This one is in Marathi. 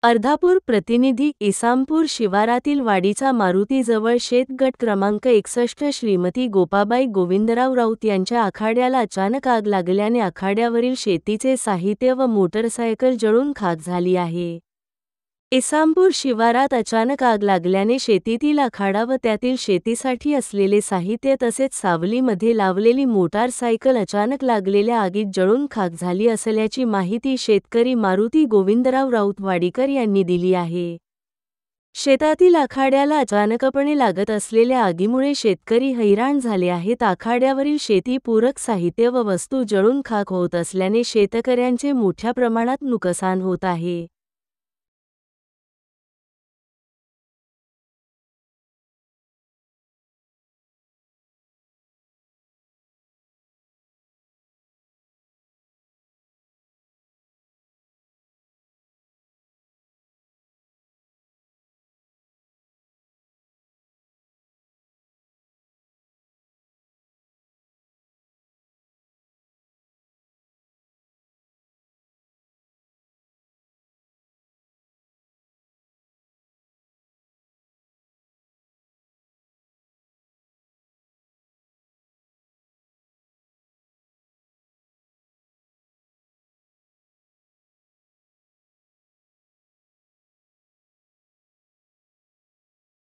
अर्धापूर प्रतिनिधी इसामपूर शिवारातील वाडीचा मारुतीजवळ शेत गट क्रमांक 61 श्रीमती गोपाबाई गोविंदराव राऊत यांच्या आखाड्याला अचानक आग लागल्याने आखाड्यावरील शेतीचे साहित्य व मोटरसायकल जळून खाक झाली आहे। इसामपूर शिवारात अचानक आग लागल्याने शेतीतील आखाडा व त्यातील शेतीसाठी असलेले साहित्य तसेच सावलीमध्ये लावलेली मोटारसायकल अचानक लागलेल्या आगीत जळून खाक झाली असल्याची माहिती शेतकरी मारुती गोविंदराव राऊत वाडीकर यांनी दिली आहे। शेतातील आखाड्याला अचानकपणे लागत असलेल्या आगीमुळे शेतकरी हैराण झाले आहेत। आखाड्यावरील शेतीपूरक साहित्य व वस्तू जळून खाक होत असल्याने शेतकऱ्यांचे मोठ्या प्रमाणात नुकसान होत आहे।